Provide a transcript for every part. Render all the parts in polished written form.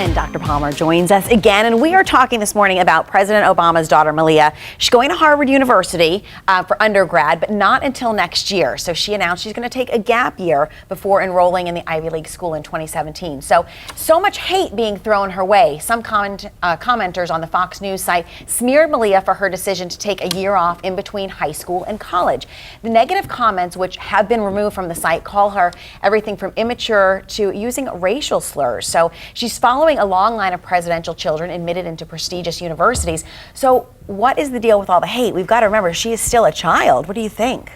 And Dr. Palmer joins us again, and we are talking this morning about President Obama's daughter, Malia. She's going to Harvard University for undergrad, but not until next year. So she announced she's going to take a gap year before enrolling in the Ivy League school in 2017. So much hate being thrown her way. Some commenters on the Fox News site smeared Malia for her decision to take a year off in between high school and college. The negative comments, which have been removed from the site, call her everything from immature to using racial slurs. So she's following a long line of presidential children admitted into prestigious universities. So what is the deal with all the hate? We've got to remember, she is still a child. What do you think?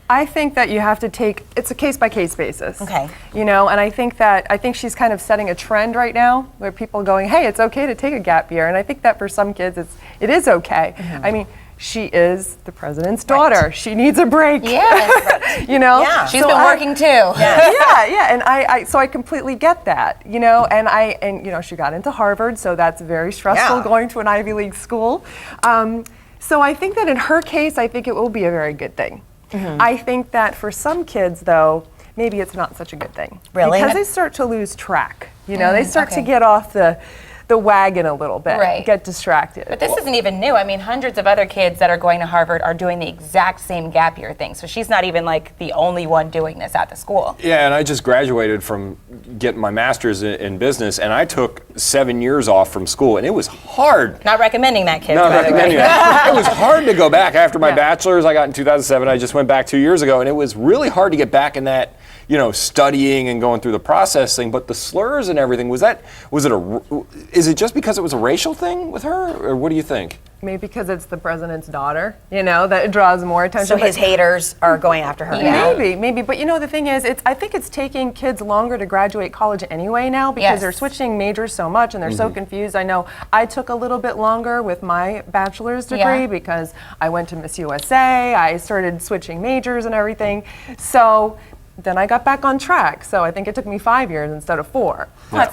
I think that you have to it's a case-by-case basis. Okay. You know, and I think she's kind of setting a trend right now where people are going, hey, it's okay to take a gap year. And I think that for some kids, it is okay. Mm-hmm. I mean, she is the president's daughter. Right. She needs a break. Yeah. You know? Yeah. She's been working too. Yeah. And I completely get that, you know, and you know, she got into Harvard, so that's very stressful going to an Ivy League school. So I think that in her case, I think it will be a very good thing. Mm-hmm. I think that for some kids, though, maybe it's not such a good thing. Really? Because they start to lose track. You know, they start to get off the wagon a little bit, get distracted. But this isn't even new. I mean, hundreds of other kids that are going to Harvard are doing the exact same gap year thing. So she's not even like the only one doing this at the school. Yeah, and I just graduated from getting my master's in business, and I took 7 years off from school, and it was hard. Not recommending that, kids. Not recommending that. It was hard to go back after my bachelor's. I got in 2007. I just went back 2 years ago, and it was really hard to get back in that, you know, studying and going through the processing. But the slurs and everything, is it just because it was a racial thing with her, or what do you think? Maybe because it's the president's daughter, you know, that draws more attention. So his haters are going after her. Maybe. But you know, the thing is, I think it's taking kids longer to graduate college anyway now because they're switching majors so much and they're so confused. I know I took a little bit longer with my bachelor's degree because I went to Miss USA, I started switching majors and everything. So then I got back on track. So I think it took me 5 years instead of 4.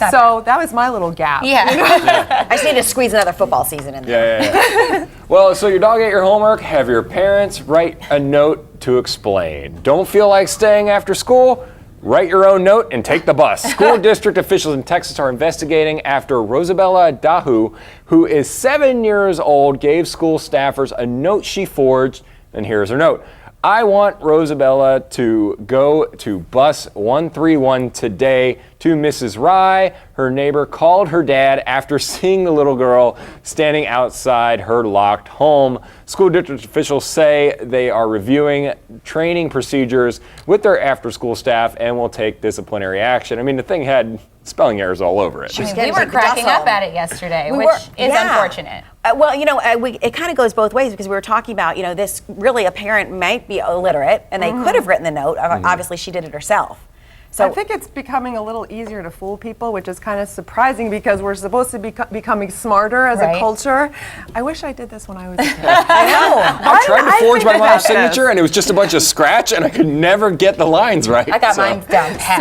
So that was my little gap. Yeah. You know? I just need to squeeze another football season in there. Yeah. Well, so your dog ate your homework. Have your parents write a note to explain. Don't feel like staying after school? Write your own note and take the bus. School district officials in Texas are investigating after Rosabella Dahu, who is 7 years old, gave school staffers a note she forged. And here's her note. I want Rosabella to go to bus 131 today to Mrs. Rye. Her neighbor called her dad after seeing the little girl standing outside her locked home. School district officials say they are reviewing training procedures with their after-school staff and will take disciplinary action. I mean, the thing had spelling errors all over it. We were cracking up at it yesterday, which is unfortunate. Well, you know, it kind of goes both ways because we were talking about, you know, this really a parent might be illiterate and they could have written the note. Obviously, she did it herself. So I think it's becoming a little easier to fool people, which is kind of surprising because we're supposed to be becoming smarter as a culture. I wish I did this when I was a kid. I know. I tried to forge my mom's signature and it was just a bunch of scratch and I could never get the lines right. I got mine down pat.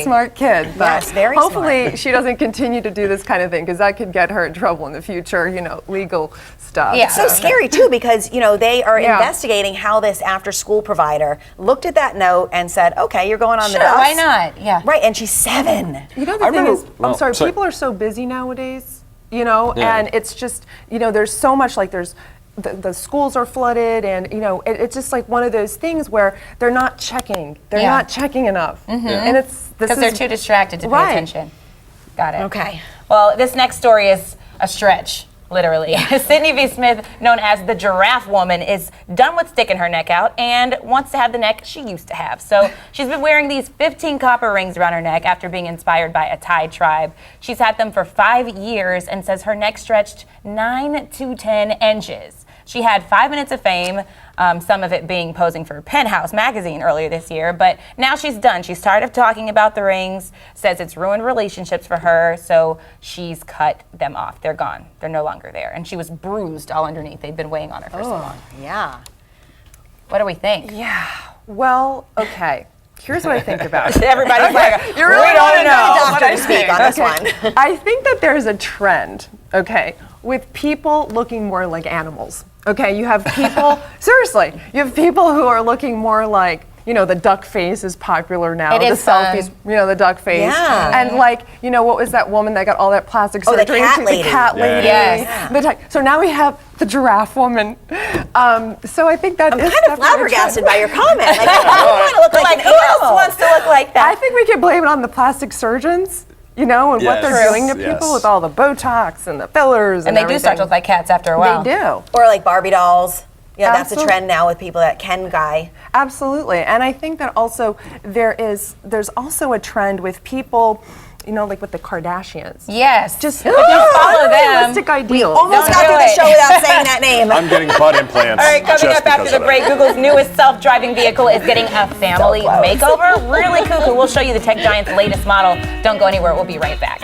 Smart kid. But yes, very hopefully she doesn't continue to do this kind of thing because that could get her in trouble in the future, you know, legal stuff. Yeah. It's so scary too because, you know, they are investigating how this after school provider looked at that note and said, okay, you're going on the bus. Why not? Yeah. Right, and she's 7. You know, the thing is, I'm sorry, people are so busy nowadays, you know, and it's just, you know, there's so much, like there's, the schools are flooded and, you know, it's just like one of those things where they're not checking. They're not checking enough. And it's, because they're too distracted to pay attention. Got it. Okay. Well, this next story is a stretch. Literally. Sydney V. Smith, known as the Giraffe Woman, is done with sticking her neck out and wants to have the neck she used to have. So she's been wearing these 15 copper rings around her neck after being inspired by a Thai tribe. She's had them for 5 years and says her neck stretched 9 to 10 inches. She had 5 minutes of fame, some of it being posing for Penthouse magazine earlier this year, but now she's done. She's tired of talking about the rings, says it's ruined relationships for her, so she's cut them off. They're gone. They're no longer there. And she was bruised all underneath. They'd been weighing on her for so long. Yeah. What do we think? Yeah. Well, okay. Here's what I think about it. Everybody's like, you really want to know doctor what to I speak think. on this one. I think that there's a trend, okay, with people looking more like animals. Okay, you have people, seriously, you have people who are looking more like the duck face is popular now. It the is fun. selfies, the duck face. Yeah. And what was that woman that got all that plastic Oh, the surgery? cat The lady. cat lady. Yes. So now we have the giraffe woman. So I think that I'm is kind of definitely a trend. flabbergasted by your comment. Like, I want to look like Who else wants to look like that? I think we can blame it on the plastic surgeons, and what Yes. they're doing to Yes. people with all the Botox and the fillers. And they do start to look like cats after a while. They do. Or like Barbie dolls. Yeah, that's a Absolutely. trend now with people that Ken guy. Absolutely. And I think that also there's also a trend with people, like with the Kardashians. Yes. Just if you follow them. Unrealistic ideals. Almost Don't got do through the it. show without saying that name. I'm getting butt implants. All right, coming just up after because the of that. break, Google's newest self-driving vehicle is getting a family makeover. Really cuckoo. We'll show you the tech giant's latest model. Don't go anywhere. We'll be right back.